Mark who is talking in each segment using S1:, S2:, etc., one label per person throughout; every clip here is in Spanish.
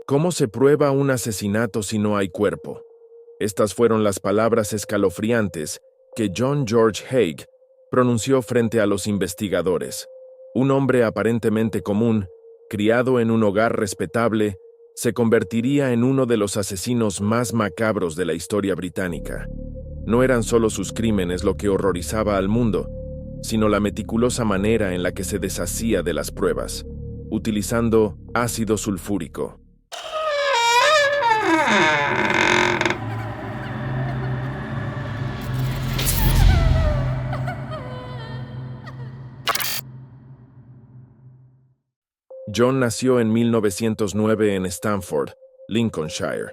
S1: ¿Cómo se prueba un asesinato si no hay cuerpo? Estas fueron las palabras escalofriantes que John George Haig pronunció frente a los investigadores. Un hombre aparentemente común, criado en un hogar respetable, se convertiría en uno de los asesinos más macabros de la historia británica. No eran solo sus crímenes lo que horrorizaba al mundo, sino la meticulosa manera en la que se deshacía de las pruebas, utilizando ácido sulfúrico. John nació en 1909 en Stamford, Lincolnshire,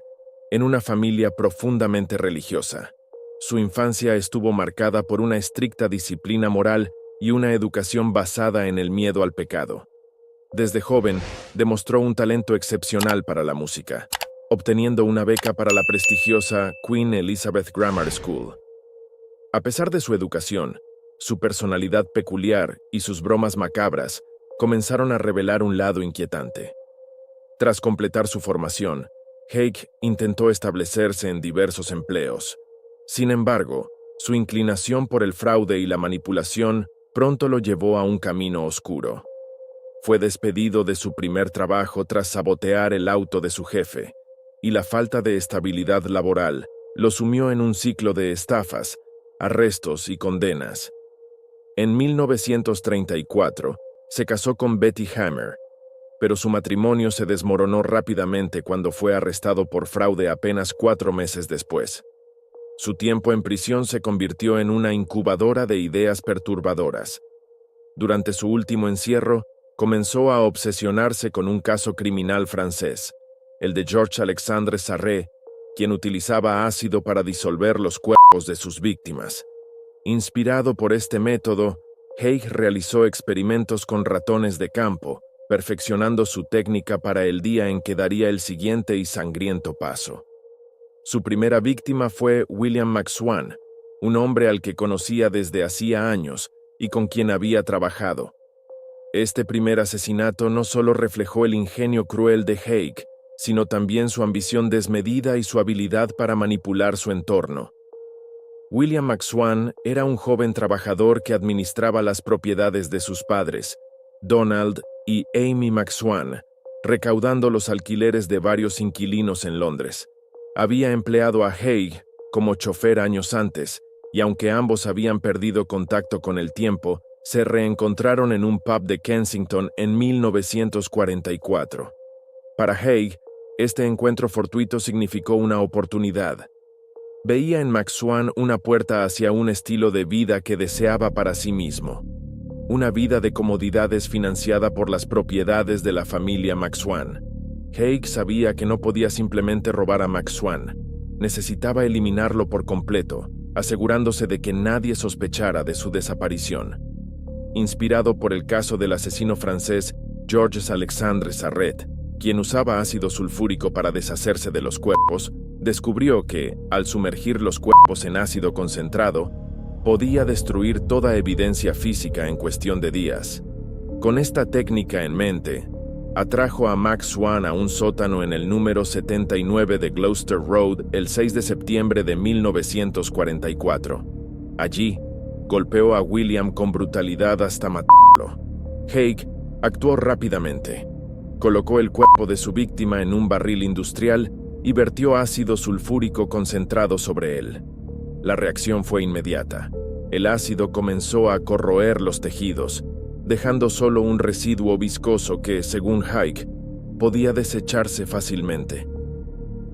S1: en una familia profundamente religiosa. Su infancia estuvo marcada por una estricta disciplina moral y una educación basada en el miedo al pecado. Desde joven, demostró un talento excepcional para la música, obteniendo una beca para la prestigiosa Queen Elizabeth Grammar School. A pesar de su educación, su personalidad peculiar y sus bromas macabras comenzaron a revelar un lado inquietante. Tras completar su formación, Haig intentó establecerse en diversos empleos. Sin embargo, su inclinación por el fraude y la manipulación pronto lo llevó a un camino oscuro. Fue despedido de su primer trabajo tras sabotear el auto de su jefe, y la falta de estabilidad laboral lo sumió en un ciclo de estafas, arrestos y condenas. En 1934, se casó con Betty Hammer, pero su matrimonio se desmoronó rápidamente cuando fue arrestado por fraude apenas 4 meses después. Su tiempo en prisión se convirtió en una incubadora de ideas perturbadoras. Durante su último encierro, comenzó a obsesionarse con un caso criminal francés, el de Georges Alexandre Sarret, quien utilizaba ácido para disolver los cuerpos de sus víctimas. Inspirado por este método, Haig realizó experimentos con ratones de campo, perfeccionando su técnica para el día en que daría el siguiente y sangriento paso. Su primera víctima fue William McSwan, un hombre al que conocía desde hacía años y con quien había trabajado. Este primer asesinato no solo reflejó el ingenio cruel de Haig, sino también su ambición desmedida y su habilidad para manipular su entorno. William McSwan era un joven trabajador que administraba las propiedades de sus padres, Donald y Amy McSwan, recaudando los alquileres de varios inquilinos en Londres. Había empleado a Haig como chofer años antes, y aunque ambos habían perdido contacto con el tiempo, se reencontraron en un pub de Kensington en 1944. Para Haig, este encuentro fortuito significó una oportunidad. Veía en McSwan una puerta hacia un estilo de vida que deseaba para sí mismo. Una vida de comodidades financiada por las propiedades de la familia McSwan. Haig sabía que no podía simplemente robar a McSwan. Necesitaba eliminarlo por completo, asegurándose de que nadie sospechara de su desaparición. Inspirado por el caso del asesino francés Georges Alexandre Sarret, quien usaba ácido sulfúrico para deshacerse de los cuerpos, descubrió que, al sumergir los cuerpos en ácido concentrado, podía destruir toda evidencia física en cuestión de días. Con esta técnica en mente, atrajo a McSwan a un sótano en el número 79 de Gloucester Road el 6 de septiembre de 1944. Allí, golpeó a William con brutalidad hasta matarlo. Haig actuó rápidamente. Colocó el cuerpo de su víctima en un barril industrial y vertió ácido sulfúrico concentrado sobre él. La reacción fue inmediata. El ácido comenzó a corroer los tejidos, dejando solo un residuo viscoso que, según Haig, podía desecharse fácilmente.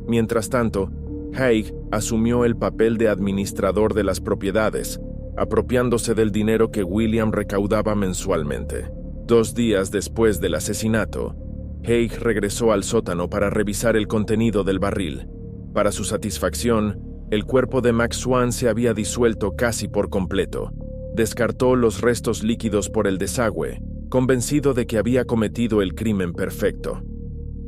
S1: Mientras tanto, Haig asumió el papel de administrador de las propiedades, apropiándose del dinero que William recaudaba mensualmente. 2 días después del asesinato, Haig regresó al sótano para revisar el contenido del barril. Para su satisfacción, el cuerpo de McSwan se había disuelto casi por completo. Descartó los restos líquidos por el desagüe, convencido de que había cometido el crimen perfecto.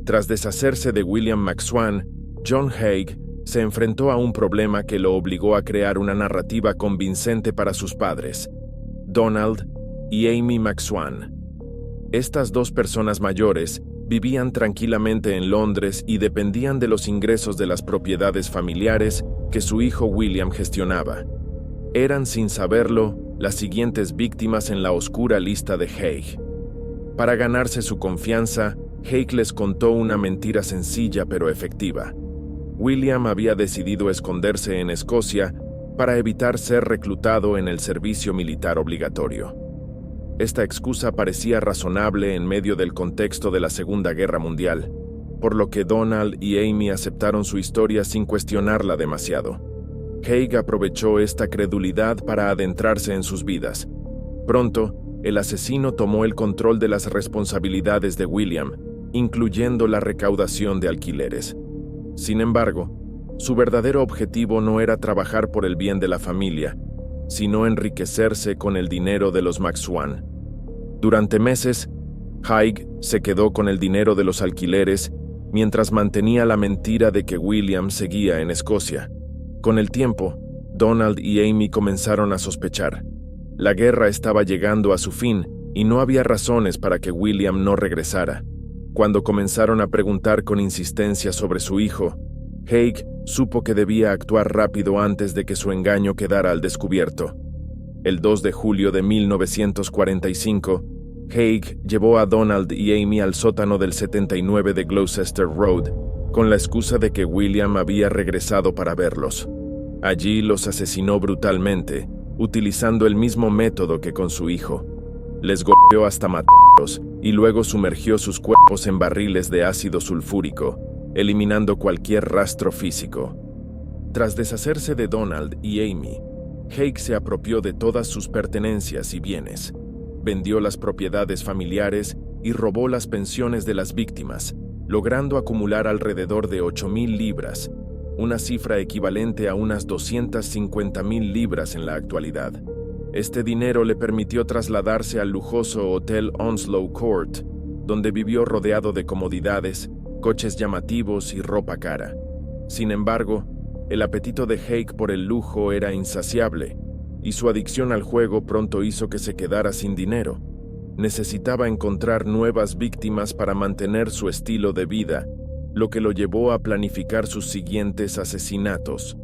S1: Tras deshacerse de William McSwan, John Haig se enfrentó a un problema que lo obligó a crear una narrativa convincente para sus padres, Donald y Amy McSwan. Estas 2 personas mayores vivían tranquilamente en Londres y dependían de los ingresos de las propiedades familiares que su hijo William gestionaba. Eran, sin saberlo, las siguientes víctimas en la oscura lista de Haig. Para ganarse su confianza, Haig les contó una mentira sencilla pero efectiva. William había decidido esconderse en Escocia para evitar ser reclutado en el servicio militar obligatorio. Esta excusa parecía razonable en medio del contexto de la Segunda Guerra Mundial, por lo que Donald y Amy aceptaron su historia sin cuestionarla demasiado. Haig aprovechó esta credulidad para adentrarse en sus vidas. Pronto, el asesino tomó el control de las responsabilidades de William, incluyendo la recaudación de alquileres. Sin embargo, su verdadero objetivo no era trabajar por el bien de la familia, sino enriquecerse con el dinero de los McSwan. Durante meses, Haig se quedó con el dinero de los alquileres mientras mantenía la mentira de que William seguía en Escocia. Con el tiempo, Donald y Amy comenzaron a sospechar. La guerra estaba llegando a su fin y no había razones para que William no regresara. Cuando comenzaron a preguntar con insistencia sobre su hijo, Haig supo que debía actuar rápido antes de que su engaño quedara al descubierto. El 2 de julio de 1945, Haig llevó a Donald y Amy al sótano del 79 de Gloucester Road, con la excusa de que William había regresado para verlos. Allí los asesinó brutalmente, utilizando el mismo método que con su hijo. Les golpeó hasta matarlos y luego sumergió sus cuerpos en barriles de ácido sulfúrico, eliminando cualquier rastro físico. Tras deshacerse de Donald y Amy, Haig se apropió de todas sus pertenencias y bienes, vendió las propiedades familiares y robó las pensiones de las víctimas, logrando acumular alrededor de 8,000 libras, una cifra equivalente a unas 250,000 libras en la actualidad. Este dinero le permitió trasladarse al lujoso Hotel Onslow Court, donde vivió rodeado de comodidades, coches llamativos y ropa cara. Sin embargo, el apetito de Haig por el lujo era insaciable, y su adicción al juego pronto hizo que se quedara sin dinero. Necesitaba encontrar nuevas víctimas para mantener su estilo de vida, lo que lo llevó a planificar sus siguientes asesinatos.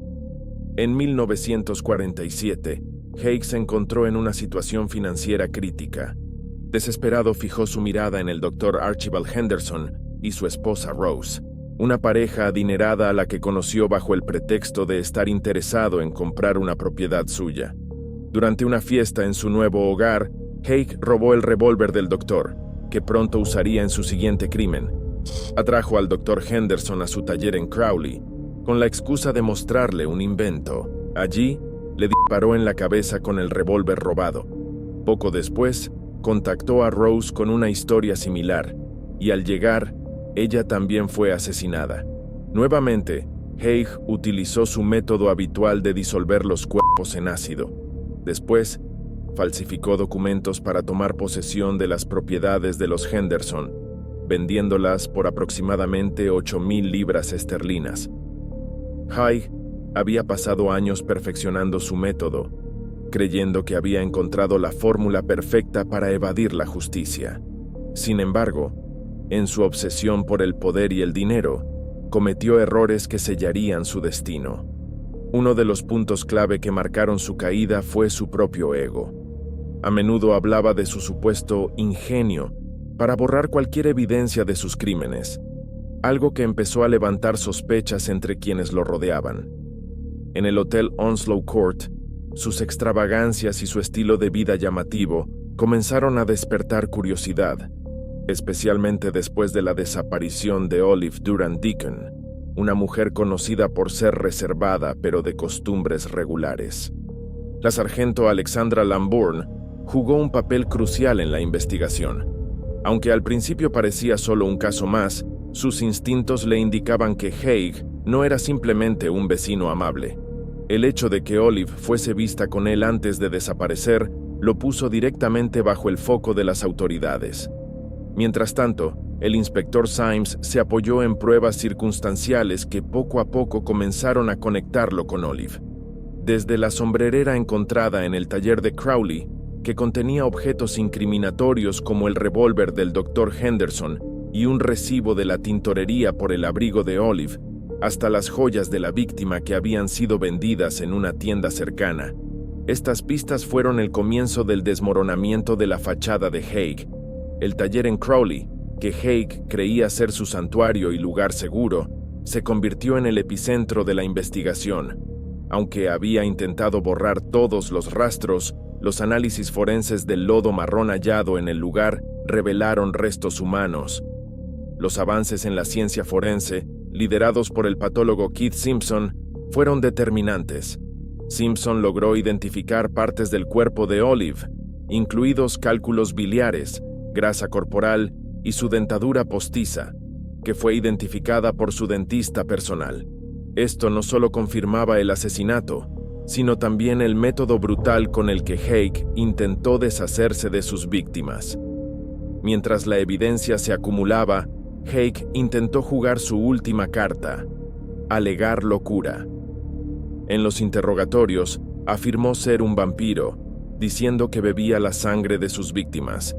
S1: En 1947, Haig se encontró en una situación financiera crítica. Desesperado, fijó su mirada en el Dr. Archibald Henderson y su esposa Rose, una pareja adinerada a la que conoció bajo el pretexto de estar interesado en comprar una propiedad suya. Durante una fiesta en su nuevo hogar, Haig robó el revólver del doctor, que pronto usaría en su siguiente crimen. Atrajo al Dr. Henderson a su taller en Crowley, con la excusa de mostrarle un invento. Allí, le disparó en la cabeza con el revólver robado. Poco después, contactó a Rose con una historia similar, y al llegar, ella también fue asesinada. Nuevamente, Haig utilizó su método habitual de disolver los cuerpos en ácido. Después, falsificó documentos para tomar posesión de las propiedades de los Henderson, vendiéndolas por aproximadamente 8,000 libras esterlinas. Haig había pasado años perfeccionando su método, creyendo que había encontrado la fórmula perfecta para evadir la justicia. Sin embargo, en su obsesión por el poder y el dinero, cometió errores que sellarían su destino. Uno de los puntos clave que marcaron su caída fue su propio ego. A menudo hablaba de su supuesto ingenio para borrar cualquier evidencia de sus crímenes, algo que empezó a levantar sospechas entre quienes lo rodeaban. En el Hotel Onslow Court, sus extravagancias y su estilo de vida llamativo comenzaron a despertar curiosidad, especialmente después de la desaparición de Olive Durand Deacon, una mujer conocida por ser reservada pero de costumbres regulares. La sargento Alexandra Lambourne jugó un papel crucial en la investigación. Aunque al principio parecía solo un caso más, sus instintos le indicaban que Haig no era simplemente un vecino amable. El hecho de que Olive fuese vista con él antes de desaparecer lo puso directamente bajo el foco de las autoridades. Mientras tanto, el inspector Symes se apoyó en pruebas circunstanciales que poco a poco comenzaron a conectarlo con Olive. Desde la sombrerera encontrada en el taller de Crowley, que contenía objetos incriminatorios como el revólver del Dr. Henderson y un recibo de la tintorería por el abrigo de Olive, hasta las joyas de la víctima que habían sido vendidas en una tienda cercana. Estas pistas fueron el comienzo del desmoronamiento de la fachada de Haig. El taller en Crowley, que Haig creía ser su santuario y lugar seguro, se convirtió en el epicentro de la investigación. Aunque había intentado borrar todos los rastros, los análisis forenses del lodo marrón hallado en el lugar revelaron restos humanos. Los avances en la ciencia forense, liderados por el patólogo Keith Simpson, fueron determinantes. Simpson logró identificar partes del cuerpo de Olive, incluidos cálculos biliares, grasa corporal y su dentadura postiza, que fue identificada por su dentista personal. Esto no solo confirmaba el asesinato, sino también el método brutal con el que Haig intentó deshacerse de sus víctimas. Mientras la evidencia se acumulaba, Haig intentó jugar su última carta: alegar locura. En los interrogatorios, afirmó ser un vampiro, diciendo que bebía la sangre de sus víctimas.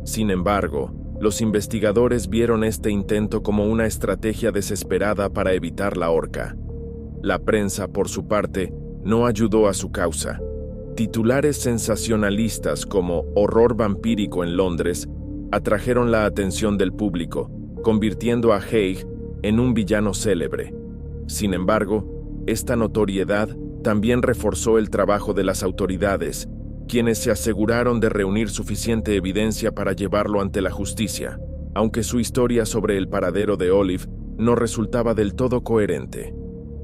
S1: Sin embargo, los investigadores vieron este intento como una estrategia desesperada para evitar la horca. La prensa, por su parte, no ayudó a su causa. Titulares sensacionalistas como "Horror vampírico en Londres" atrajeron la atención del público, convirtiendo a Haig en un villano célebre. Sin embargo, esta notoriedad también reforzó el trabajo de las autoridades, quienes se aseguraron de reunir suficiente evidencia para llevarlo ante la justicia, aunque su historia sobre el paradero de Olive no resultaba del todo coherente.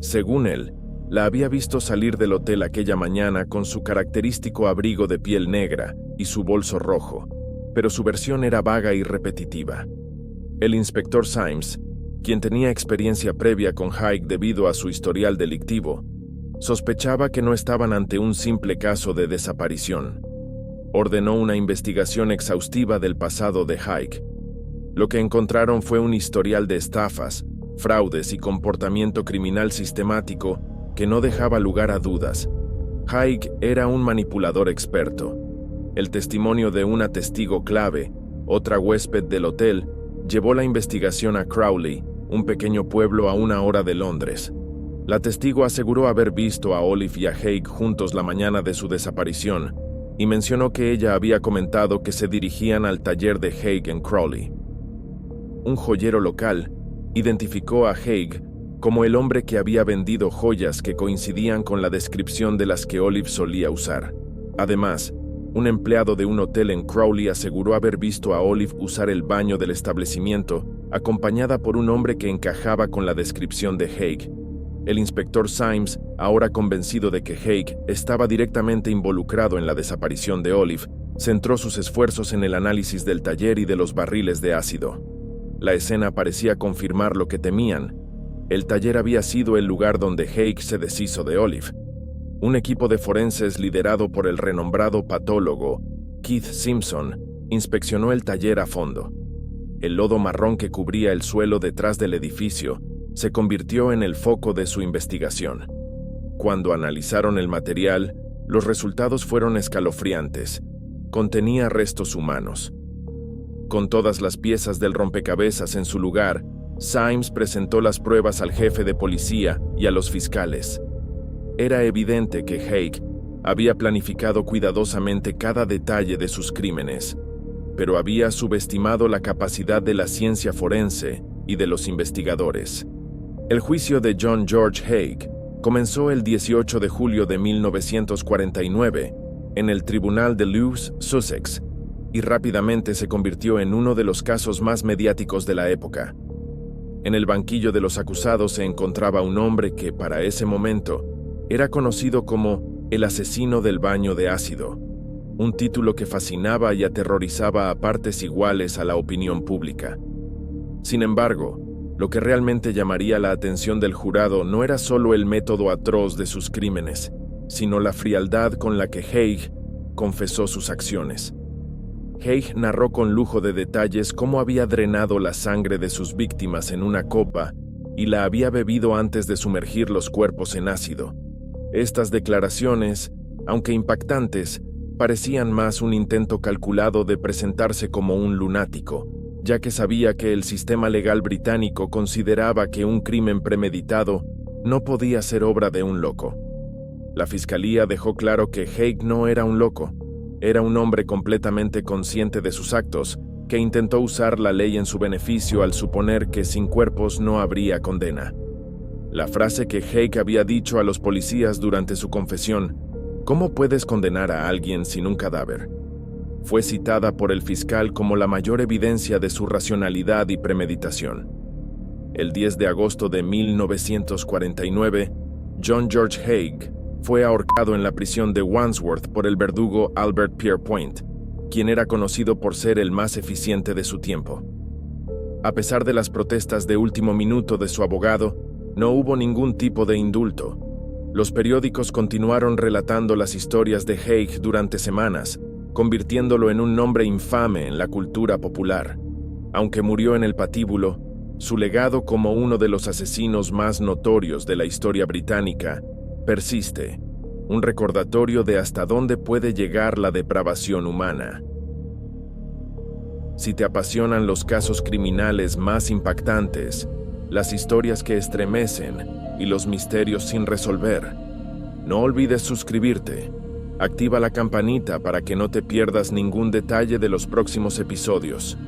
S1: Según él, la había visto salir del hotel aquella mañana con su característico abrigo de piel negra y su bolso rojo, pero su versión era vaga y repetitiva. El inspector Symes, quien tenía experiencia previa con Haig debido a su historial delictivo, sospechaba que no estaban ante un simple caso de desaparición. Ordenó una investigación exhaustiva del pasado de Haig. Lo que encontraron fue un historial de estafas, fraudes y comportamiento criminal sistemático que no dejaba lugar a dudas. Haig era un manipulador experto. El testimonio de una testigo clave, otra huésped del hotel, llevó la investigación a Crowley, un pequeño pueblo a 1 hora de Londres. La testigo aseguró haber visto a Olive y a Haig juntos la mañana de su desaparición y mencionó que ella había comentado que se dirigían al taller de Haig en Crowley. Un joyero local identificó a Haig como el hombre que había vendido joyas que coincidían con la descripción de las que Olive solía usar. Además, un empleado de un hotel en Crowley aseguró haber visto a Olive usar el baño del establecimiento, acompañada por un hombre que encajaba con la descripción de Haig. El inspector Symes, ahora convencido de que Haig estaba directamente involucrado en la desaparición de Olive, centró sus esfuerzos en el análisis del taller y de los barriles de ácido. La escena parecía confirmar lo que temían. El taller había sido el lugar donde Haig se deshizo de Olive. Un equipo de forenses liderado por el renombrado patólogo Keith Simpson inspeccionó el taller a fondo. El lodo marrón que cubría el suelo detrás del edificio se convirtió en el foco de su investigación. Cuando analizaron el material, los resultados fueron escalofriantes. Contenía restos humanos. Con todas las piezas del rompecabezas en su lugar, Symes presentó las pruebas al jefe de policía y a los fiscales. Era evidente que Haig había planificado cuidadosamente cada detalle de sus crímenes, pero había subestimado la capacidad de la ciencia forense y de los investigadores. El juicio de John George Haig comenzó el 18 de julio de 1949 en el Tribunal de Lewes, Sussex, y rápidamente se convirtió en uno de los casos más mediáticos de la época. En el banquillo de los acusados se encontraba un hombre que, para ese momento, era conocido como el asesino del baño de ácido, un título que fascinaba y aterrorizaba a partes iguales a la opinión pública. Sin embargo, lo que realmente llamaría la atención del jurado no era solo el método atroz de sus crímenes, sino la frialdad con la que Haig confesó sus acciones. Haig narró con lujo de detalles cómo había drenado la sangre de sus víctimas en una copa y la había bebido antes de sumergir los cuerpos en ácido. Estas declaraciones, aunque impactantes, parecían más un intento calculado de presentarse como un lunático, ya que sabía que el sistema legal británico consideraba que un crimen premeditado no podía ser obra de un loco. La fiscalía dejó claro que Haig no era un loco, era un hombre completamente consciente de sus actos, que intentó usar la ley en su beneficio al suponer que sin cuerpos no habría condena. La frase que Haig había dicho a los policías durante su confesión, ¿cómo puedes condenar a alguien sin un cadáver?, fue citada por el fiscal como la mayor evidencia de su racionalidad y premeditación. El 10 de agosto de 1949, John George Haig fue ahorcado en la prisión de Wandsworth por el verdugo Albert Pierrepoint, quien era conocido por ser el más eficiente de su tiempo. A pesar de las protestas de último minuto de su abogado, no hubo ningún tipo de indulto. Los periódicos continuaron relatando las historias de Haig durante semanas, convirtiéndolo en un nombre infame en la cultura popular. Aunque murió en el patíbulo, su legado como uno de los asesinos más notorios de la historia británica persiste, un recordatorio de hasta dónde puede llegar la depravación humana. Si te apasionan los casos criminales más impactantes, las historias que estremecen y los misterios sin resolver, no olvides suscribirte. Activa la campanita para que no te pierdas ningún detalle de los próximos episodios.